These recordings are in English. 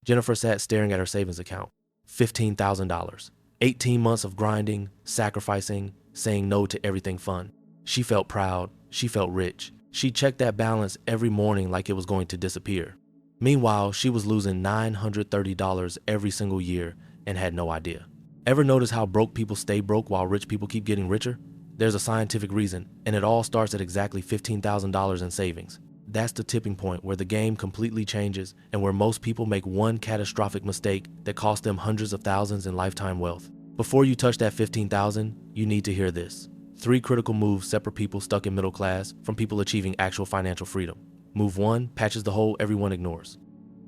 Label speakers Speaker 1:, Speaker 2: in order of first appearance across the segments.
Speaker 1: Jennifer sat staring at her savings account. $15,000. 18 months of grinding, sacrificing, saying no to everything fun. She felt proud. She felt rich. She checked that balance every morning like it was going to disappear. Meanwhile, she was losing $930 every single year and had no idea. Ever notice how broke people stay broke while rich people keep getting richer? There's a scientific reason, and it all starts at exactly $15,000 in savings. That's the tipping point where the game completely changes and where most people make one catastrophic mistake that costs them hundreds of thousands in lifetime wealth. Before you touch that $15,000, you need to hear this. 3 critical moves separate people stuck in middle class from people achieving actual financial freedom. Move 1 patches the hole everyone ignores.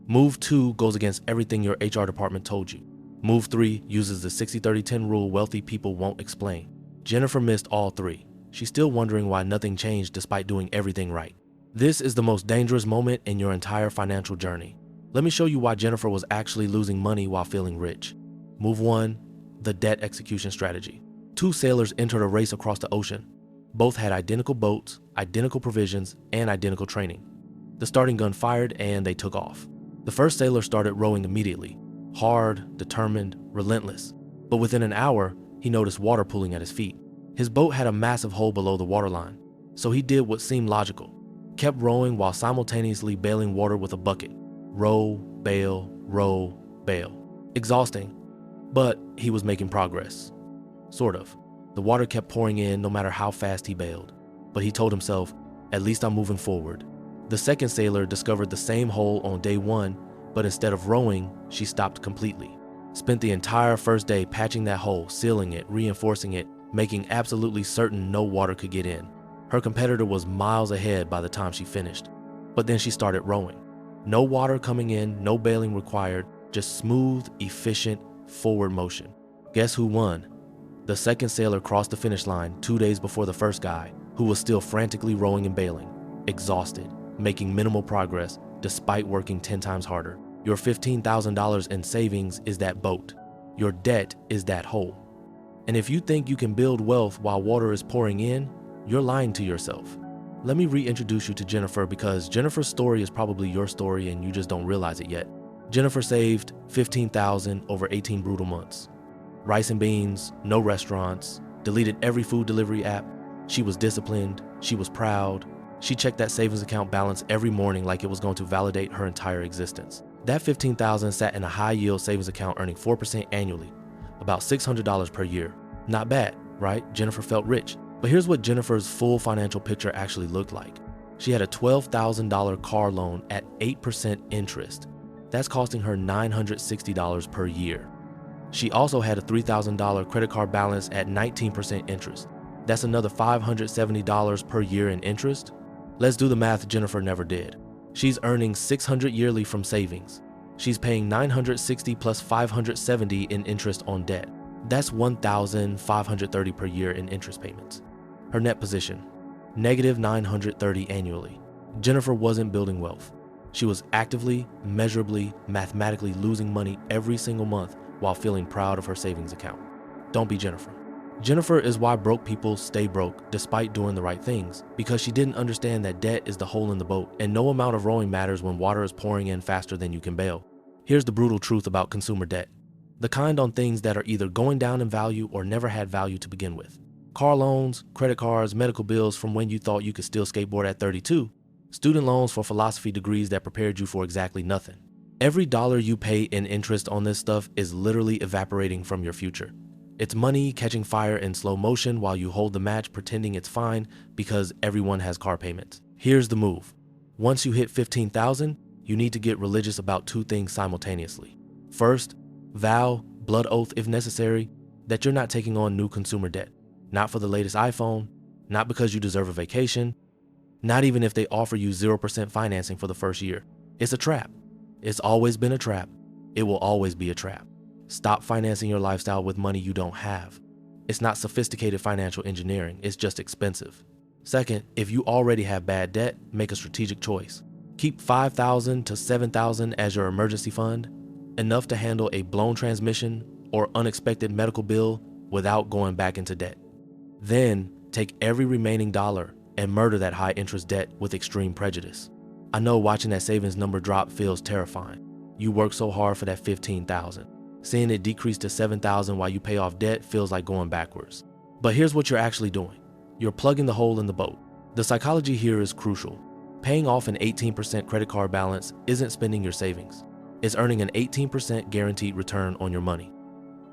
Speaker 1: Move 2 goes against everything your HR department told you. Move 3 uses the 60-30-10 rule wealthy people won't explain. Jennifer missed all 3. She's still wondering why nothing changed despite doing everything right. This is the most dangerous moment in your entire financial journey. Let me show you why Jennifer was actually losing money while feeling rich. Move 1, the debt execution strategy. 2 sailors entered a race across the ocean. Both had identical boats, identical provisions, and identical training. The starting gun fired and they took off. The first sailor started rowing immediately, hard, determined, relentless. But within an hour, he noticed water pooling at his feet. His boat had a massive hole below the waterline, so he did what seemed logical. Kept rowing while simultaneously bailing water with a bucket. Row, bail, row, bail. Exhausting, but he was making progress. Sort of. The water kept pouring in no matter how fast he bailed. But he told himself, at least I'm moving forward. The second sailor discovered the same hole on day 1, but instead of rowing, she stopped completely. Spent the entire first day patching that hole, sealing it, reinforcing it, making absolutely certain no water could get in. Her competitor was miles ahead by the time she finished. But then she started rowing. No water coming in, no bailing required, just smooth, efficient, forward motion. Guess who won? The second sailor crossed the finish line 2 days before the first guy, who was still frantically rowing and bailing, exhausted, making minimal progress despite working 10 times harder. Your $15,000 in savings is that boat. Your debt is that hole. And if you think you can build wealth while water is pouring in, you're lying to yourself. Let me reintroduce you to Jennifer because Jennifer's story is probably your story and you just don't realize it yet. Jennifer saved $15,000 over 18 brutal months. Rice and beans, no restaurants, deleted every food delivery app. She was disciplined, she was proud. She checked that savings account balance every morning like it was going to validate her entire existence. That $15,000 sat in a high-yield savings account earning 4% annually, about $600 per year. Not bad, right? Jennifer felt rich. But here's what Jennifer's full financial picture actually looked like. She had a $12,000 car loan at 8% interest. That's costing her $960 per year. She also had a $3,000 credit card balance at 19% interest. That's another $570 per year in interest. Let's do the math Jennifer never did. She's earning $600 yearly from savings. She's paying $960 plus $570 in interest on debt. That's $1,530 per year in interest payments. Her net position, negative $930 annually. Jennifer wasn't building wealth. She was actively, measurably, mathematically losing money every single month while feeling proud of her savings account. Don't be Jennifer. Jennifer is why broke people stay broke despite doing the right things, because she didn't understand that debt is the hole in the boat and no amount of rowing matters when water is pouring in faster than you can bail. Here's the brutal truth about consumer debt. The kind on things that are either going down in value or never had value to begin with. Car loans, credit cards, medical bills from when you thought you could still skateboard at 32. Student loans for philosophy degrees that prepared you for exactly nothing. Every dollar you pay in interest on this stuff is literally evaporating from your future. It's money catching fire in slow motion while you hold the match pretending it's fine because everyone has car payments. Here's the move. Once you hit $15,000, you need to get religious about 2 things simultaneously. First, vow, blood oath if necessary, that you're not taking on new consumer debt. Not for the latest iPhone, not because you deserve a vacation, not even if they offer you 0% financing for the first year. It's a trap. It's always been a trap. It will always be a trap. Stop financing your lifestyle with money you don't have. It's not sophisticated financial engineering, it's just expensive. Second, if you already have bad debt, make a strategic choice. Keep $5,000 to $7,000 as your emergency fund, enough to handle a blown transmission or unexpected medical bill without going back into debt. Then take every remaining dollar and murder that high interest debt with extreme prejudice. I know watching that savings number drop feels terrifying. You work so hard for that 15,000. Seeing it decrease to 7,000 while you pay off debt feels like going backwards. But here's what you're actually doing. You're plugging the hole in the boat. The psychology here is crucial. Paying off an 18% credit card balance isn't spending your savings. It's earning an 18% guaranteed return on your money.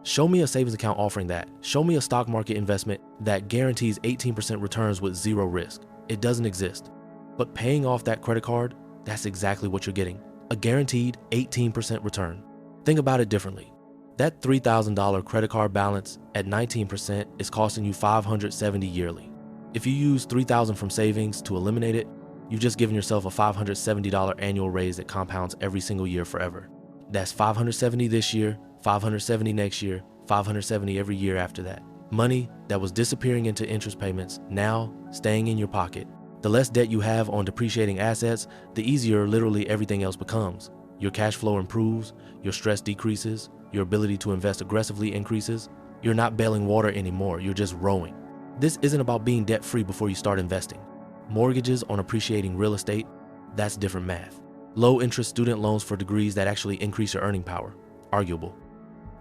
Speaker 1: Show me a savings account offering that. Show me a stock market investment that guarantees 18% returns with zero risk. It doesn't exist. But paying off that credit card, that's exactly what you're getting. A guaranteed 18% return. Think about it differently. That $3,000 credit card balance at 19% is costing you $570 yearly. If you use $3,000 from savings to eliminate it, you've just given yourself a $570 annual raise that compounds every single year forever. That's $570 this year, $570 next year, $570 every year after that. Money that was disappearing into interest payments, now staying in your pocket. The less debt you have on depreciating assets, the easier literally everything else becomes. Your cash flow improves, your stress decreases, your ability to invest aggressively increases. You're not bailing water anymore, you're just rowing. This isn't about being debt-free before you start investing. Mortgages on appreciating real estate, that's different math. Low-interest student loans for degrees that actually increase your earning power, arguable.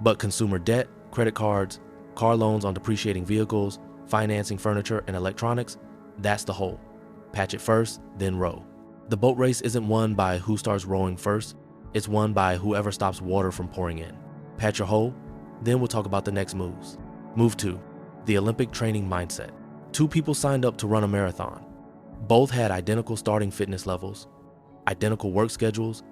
Speaker 1: But consumer debt, credit cards, car loans on depreciating vehicles, financing furniture and electronics, that's the hole. Patch it first, then row. The boat race isn't won by who starts rowing first, it's won by whoever stops water from pouring in. Patch your hole, then we'll talk about the next moves. Move 2, the Olympic training mindset. 2 people signed up to run a marathon. Both had identical starting fitness levels, identical work schedules,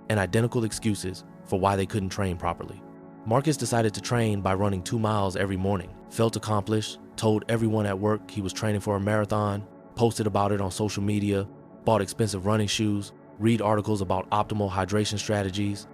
Speaker 1: and identical excuses for why they couldn't train properly. Marcus decided to train by running 2 miles every morning, felt accomplished, told everyone at work he was training for a marathon, posted about it on social media, bought expensive running shoes, read articles about optimal hydration strategies.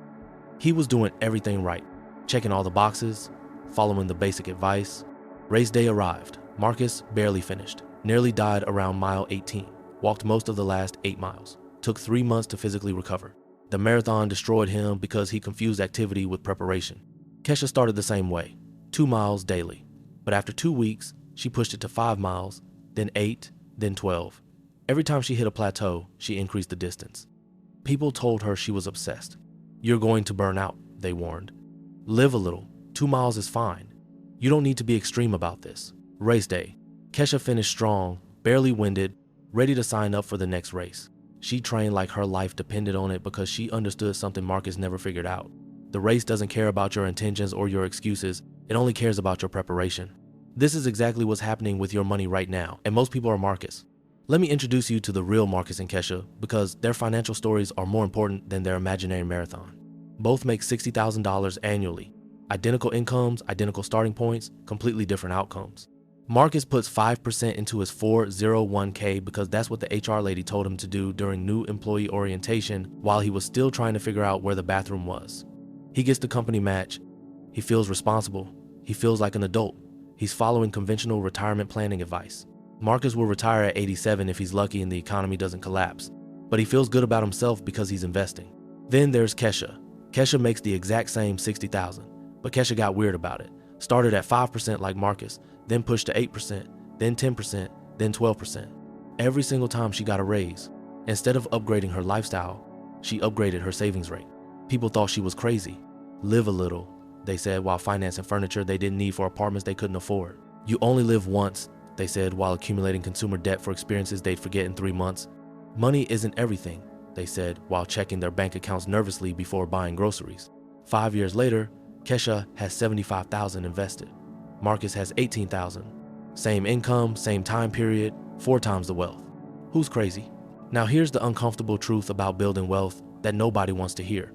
Speaker 1: He was doing everything right, checking all the boxes, following the basic advice. Race day arrived. Marcus barely finished, nearly died around mile 18, walked most of the last 8 miles, took 3 months to physically recover. The marathon destroyed him because he confused activity with preparation. Kesha started the same way, 2 miles daily, but after 2 weeks, she pushed it to 5 miles, then 8, then 12. Every time she hit a plateau, she increased the distance. People told her she was obsessed. You're going to burn out, they warned. Live a little, 2 miles is fine. You don't need to be extreme about this. Race day. Kesha finished strong, barely winded, ready to sign up for the next race. She trained like her life depended on it because she understood something Marcus never figured out. The race doesn't care about your intentions or your excuses, it only cares about your preparation. This is exactly what's happening with your money right now, and most people are Marcus. Let me introduce you to the real Marcus and Kesha because their financial stories are more important than their imaginary marathon. Both make $60,000 annually. Identical incomes, identical starting points, completely different outcomes. Marcus puts 5% into his 401k because that's what the HR lady told him to do during new employee orientation while he was still trying to figure out where the bathroom was. He gets the company match. He feels responsible. He feels like an adult. He's following conventional retirement planning advice. Marcus will retire at 87 if he's lucky and the economy doesn't collapse, but he feels good about himself because he's investing. Then there's Kesha. Kesha makes the exact same $60,000, but Kesha got weird about it. Started at 5% like Marcus, then pushed to 8%, then 10%, then 12%. Every single time she got a raise, instead of upgrading her lifestyle, she upgraded her savings rate. People thought she was crazy. Live a little, they said, while financing furniture they didn't need for apartments they couldn't afford. You only live once, they said, while accumulating consumer debt for experiences they'd forget in 3 months. Money isn't everything, they said, while checking their bank accounts nervously before buying groceries. 5 years later, Kesha has $75,000 invested. Marcus has $18,000. Same income, same time period, 4 times the wealth. Who's crazy? Now here's the uncomfortable truth about building wealth that nobody wants to hear.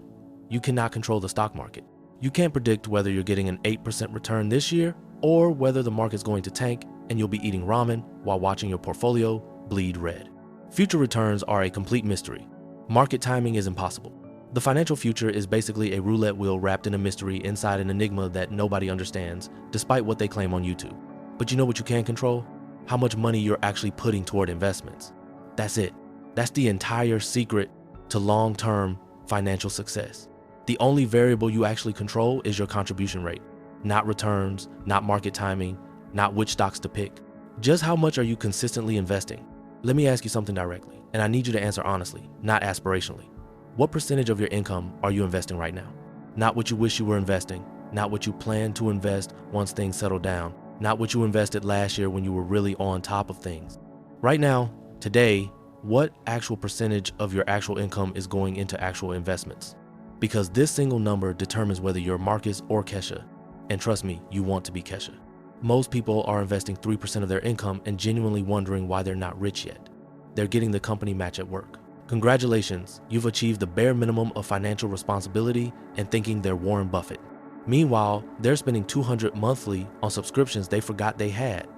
Speaker 1: You cannot control the stock market. You can't predict whether you're getting an 8% return this year or whether the market's going to tank and you'll be eating ramen while watching your portfolio bleed red. Future returns are a complete mystery. Market timing is impossible. The financial future is basically a roulette wheel wrapped in a mystery inside an enigma that nobody understands, despite what they claim on YouTube. But you know what you can control? How much money you're actually putting toward investments. That's it. That's the entire secret to long-term financial success. The only variable you actually control is your contribution rate, not returns, not market timing, not which stocks to pick. Just how much are you consistently investing? Let me ask you something directly, and I need you to answer honestly, not aspirationally. What percentage of your income are you investing right now? Not what you wish you were investing, not what you plan to invest once things settle down, not what you invested last year when you were really on top of things. Right now, today, what actual percentage of your actual income is going into actual investments? Because this single number determines whether you're Marcus or Kesha. And trust me, you want to be Kesha. Most people are investing 3% of their income and genuinely wondering why they're not rich yet. They're getting the company match at work. Congratulations, you've achieved the bare minimum of financial responsibility and thinking they're Warren Buffett. Meanwhile, they're spending $200 monthly on subscriptions they forgot they had,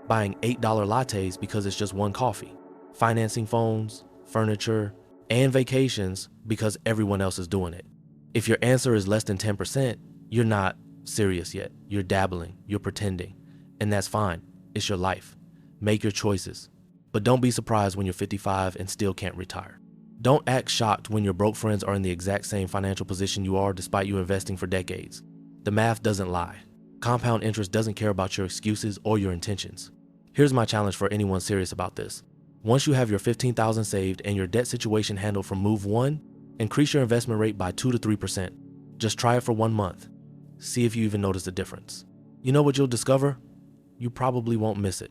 Speaker 1: buying $8 lattes because it's just one coffee, financing phones, furniture, and vacations because everyone else is doing it. If your answer is less than 10%, you're not serious yet. You're dabbling, you're pretending, and that's fine. It's your life. Make your choices. But don't be surprised when you're 55 and still can't retire. Don't act shocked when your broke friends are in the exact same financial position you are despite you investing for decades. The math doesn't lie. Compound interest doesn't care about your excuses or your intentions. Here's my challenge for anyone serious about this. Once you have your $15,000 saved and your debt situation handled from move 1, increase your investment rate by 2 to 3%. Just try it for 1 month. See if you even notice the difference. You know what you'll discover? You probably won't miss it.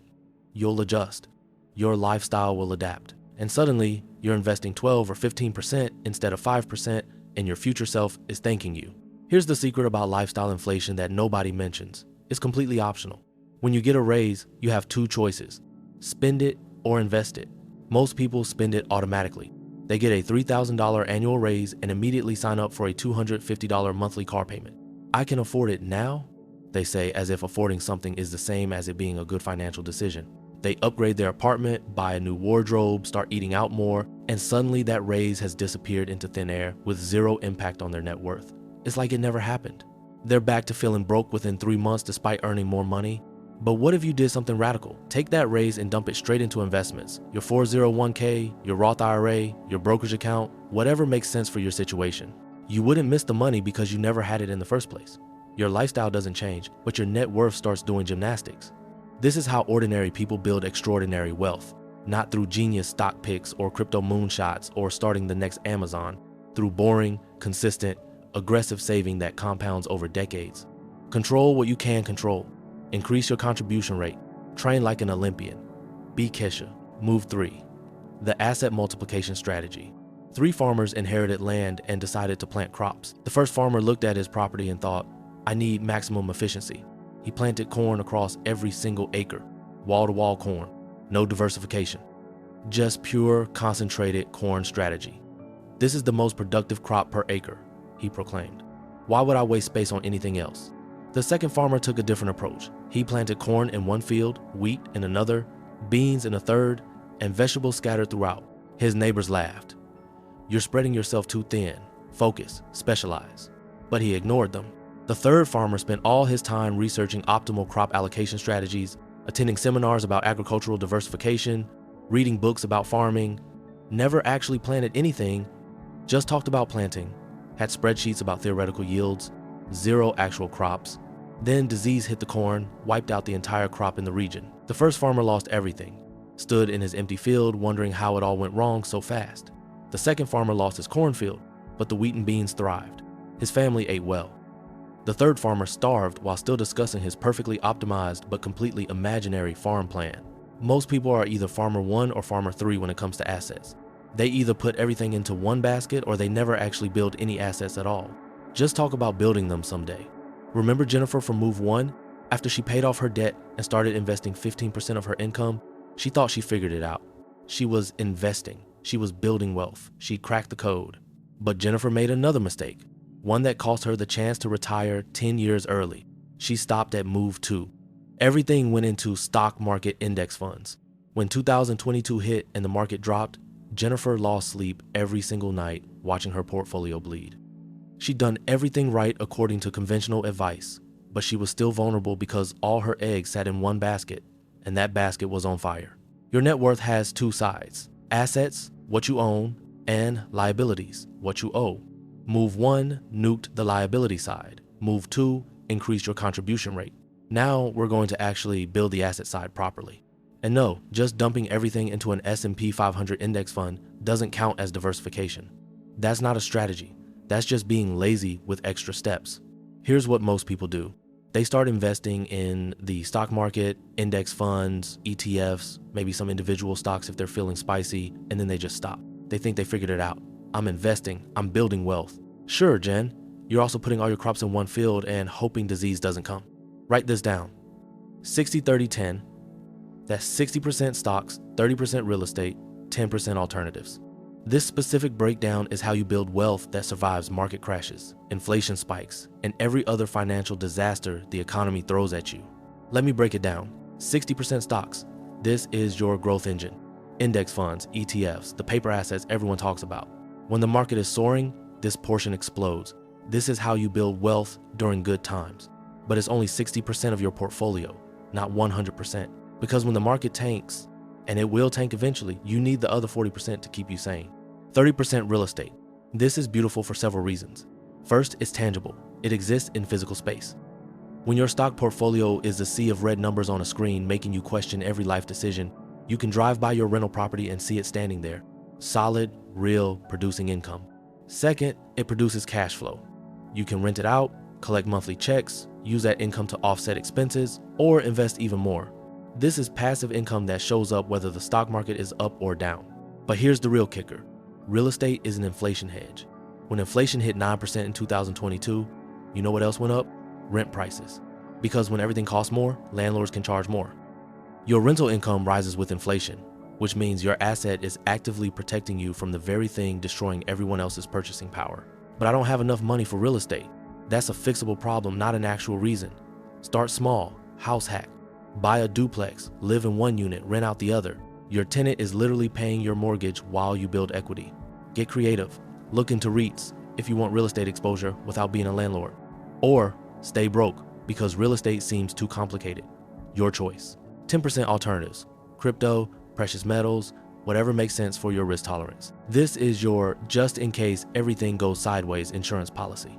Speaker 1: You'll adjust. Your lifestyle will adapt. And suddenly, you're investing 12 or 15% instead of 5%, and your future self is thanking you. Here's the secret about lifestyle inflation that nobody mentions. It's completely optional. When you get a raise, you have 2 choices: spend it or invest it. Most people spend it automatically. They get a $3,000 annual raise and immediately sign up for a $250 monthly car payment. I can afford it now, they say, as if affording something is the same as it being a good financial decision. They upgrade their apartment, buy a new wardrobe, start eating out more, and suddenly that raise has disappeared into thin air with 0 impact on their net worth. It's like it never happened. They're back to feeling broke within 3 months despite earning more money. But what if you did something radical? Take that raise and dump it straight into investments. Your 401k, your Roth IRA, your brokerage account, whatever makes sense for your situation. You wouldn't miss the money because you never had it in the first place. Your lifestyle doesn't change, but your net worth starts doing gymnastics. This is how ordinary people build extraordinary wealth, not through genius stock picks or crypto moonshots or starting the next Amazon, through boring, consistent, aggressive saving that compounds over decades. Control what you can control. Increase your contribution rate. Train like an Olympian. Be Kesha. Move 3. The asset multiplication strategy. 3 farmers inherited land and decided to plant crops. The first farmer looked at his property and thought, I need maximum efficiency. He planted corn across every single acre, wall-to-wall corn, no diversification. Just pure, concentrated corn strategy. This is the most productive crop per acre, he proclaimed. Why would I waste space on anything else? The second farmer took a different approach. He planted corn in one field, wheat in another, beans in a third, and vegetables scattered throughout. His neighbors laughed. You're spreading yourself too thin. Focus, specialize. But he ignored them. The third farmer spent all his time researching optimal crop allocation strategies, attending seminars about agricultural diversification, reading books about farming, never actually planted anything, just talked about planting, had spreadsheets about theoretical yields, 0 actual crops. Then disease hit the corn, wiped out the entire crop in the region. The first farmer lost everything, stood in his empty field wondering how it all went wrong so fast. The second farmer lost his cornfield, but the wheat and beans thrived. His family ate well. The third farmer starved while still discussing his perfectly optimized but completely imaginary farm plan. Most people are either farmer 1 or farmer 3 when it comes to assets. They either put everything into one basket or they never actually build any assets at all. Just talk about building them someday. Remember Jennifer from Move 1? After she paid off her debt and started investing 15% of her income, she thought she figured it out. She was investing. She was building wealth. She cracked the code. But Jennifer made another mistake. One that cost her the chance to retire 10 years early. She stopped at Move 2. Everything went into stock market index funds. When 2022 hit and the market dropped, Jennifer lost sleep every single night watching her portfolio bleed. She'd done everything right according to conventional advice, but she was still vulnerable because all her eggs sat in one basket, and that basket was on fire. Your net worth has 2 sides: assets, what you own, and liabilities, what you owe. Move 1 nuked the liability side. Move 2 increased your contribution rate. Now we're going to actually build the asset side properly. And no, just dumping everything into an S&P 500 index fund doesn't count as diversification. That's not a strategy. That's just being lazy with extra steps. Here's what most people do. They start investing in the stock market, index funds, ETFs, maybe some individual stocks if they're feeling spicy, and then they just stop. They think they figured it out. I'm investing, I'm building wealth. Sure, Jen, you're also putting all your crops in one field and hoping disease doesn't come. Write this down. 60-30-10, that's 60% stocks, 30% real estate, 10% alternatives. This specific breakdown is how you build wealth that survives market crashes, inflation spikes, and every other financial disaster the economy throws at you. Let me break it down. 60% stocks. This is your growth engine. Index funds, ETFs, the paper assets everyone talks about. When the market is soaring, this portion explodes. This is how you build wealth during good times. But it's only 60% of your portfolio, not 100%. Because when the market tanks, and it will tank eventually, you need the other 40% to keep you sane. 30% real estate. This is beautiful for several reasons. First, it's tangible. It exists in physical space. When your stock portfolio is a sea of red numbers on a screen making you question every life decision, you can drive by your rental property and see it standing there. Solid, real, producing income. Second, it produces cash flow. You can rent it out, collect monthly checks, use that income to offset expenses, or invest even more. This is passive income that shows up whether the stock market is up or down. But here's the real kicker. Real estate is an inflation hedge. When inflation hit 9% in 2022, you know what else went up? Rent prices. Because when everything costs more, landlords can charge more. Your rental income rises with inflation, which means your asset is actively protecting you from the very thing destroying everyone else's purchasing power. But I don't have enough money for real estate. That's a fixable problem, not an actual reason. Start small, house hack. Buy a duplex, live in one unit, rent out the other. Your tenant is literally paying your mortgage while you build equity. Get creative. Look into REITs if you want real estate exposure without being a landlord. Or stay broke because real estate seems too complicated. Your choice. 10% alternatives. Crypto, precious metals, whatever makes sense for your risk tolerance. This is your just in case everything goes sideways insurance policy.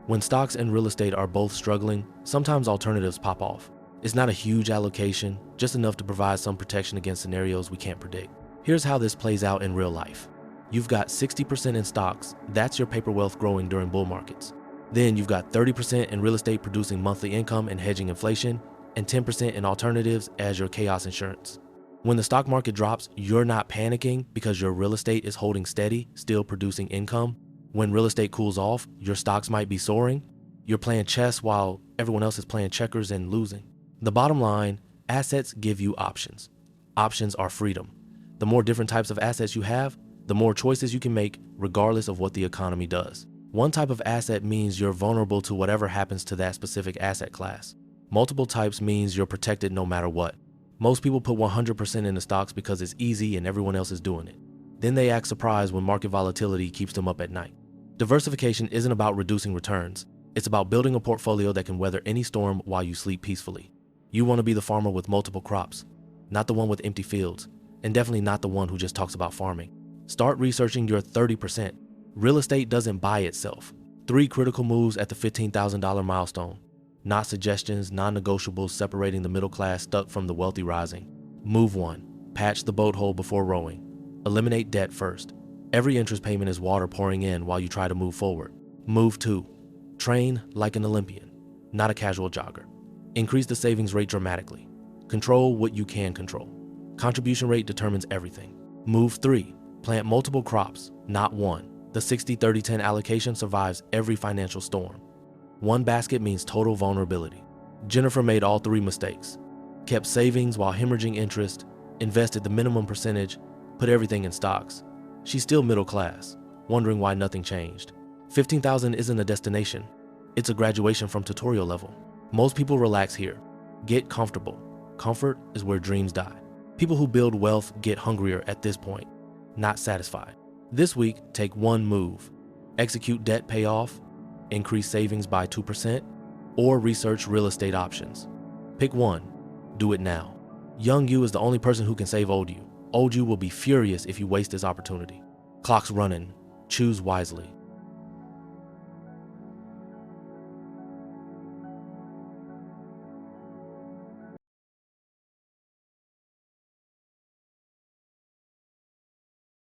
Speaker 1: When stocks and real estate are both struggling, sometimes alternatives pop off. It's not a huge allocation, just enough to provide some protection against scenarios we can't predict. Here's how this plays out in real life. You've got 60% in stocks, that's your paper wealth growing during bull markets. Then you've got 30% in real estate producing monthly income and hedging inflation, and 10% in alternatives as your chaos insurance. When the stock market drops, you're not panicking because your real estate is holding steady, still producing income. When real estate cools off, your stocks might be soaring. You're playing chess while everyone else is playing checkers and losing. The bottom line, assets give you options. Options are freedom. The more different types of assets you have, the more choices you can make regardless of what the economy does. One type of asset means you're vulnerable to whatever happens to that specific asset class. Multiple types means you're protected no matter what. Most people put 100% into stocks because it's easy and everyone else is doing it. Then they act surprised when market volatility keeps them up at night. Diversification isn't about reducing returns. It's about building a portfolio that can weather any storm while you sleep peacefully. You want to be the farmer with multiple crops, not the one with empty fields, and definitely not the one who just talks about farming. Start researching your 30%. Real estate doesn't buy itself. 3 critical moves at the $15,000 milestone. Not suggestions, non-negotiables separating the middle class stuck from the wealthy rising. Move 1. Patch the boat hole before rowing. Eliminate debt first. Every interest payment is water pouring in while you try to move forward. Move 2. Train like an Olympian, not a casual jogger. Increase the savings rate dramatically. Control what you can control. Contribution rate determines everything. Move 3. Plant multiple crops, not one. The 60-30-10 allocation survives every financial storm. One basket means total vulnerability. Jennifer made all 3 mistakes. Kept savings while hemorrhaging interest, invested the minimum percentage, put everything in stocks. She's still middle class, wondering why nothing changed. 15,000 isn't a destination. It's a graduation from tutorial level. Most people relax here. Get comfortable. Comfort is where dreams die. People who build wealth get hungrier at this point, not satisfied. This week, take 1 move. Execute debt payoff, increase savings by 2%, or research real estate options. Pick one. Do it now. Young you is the only person who can save old you. Old you will be furious if you waste this opportunity. Clock's running. Choose wisely.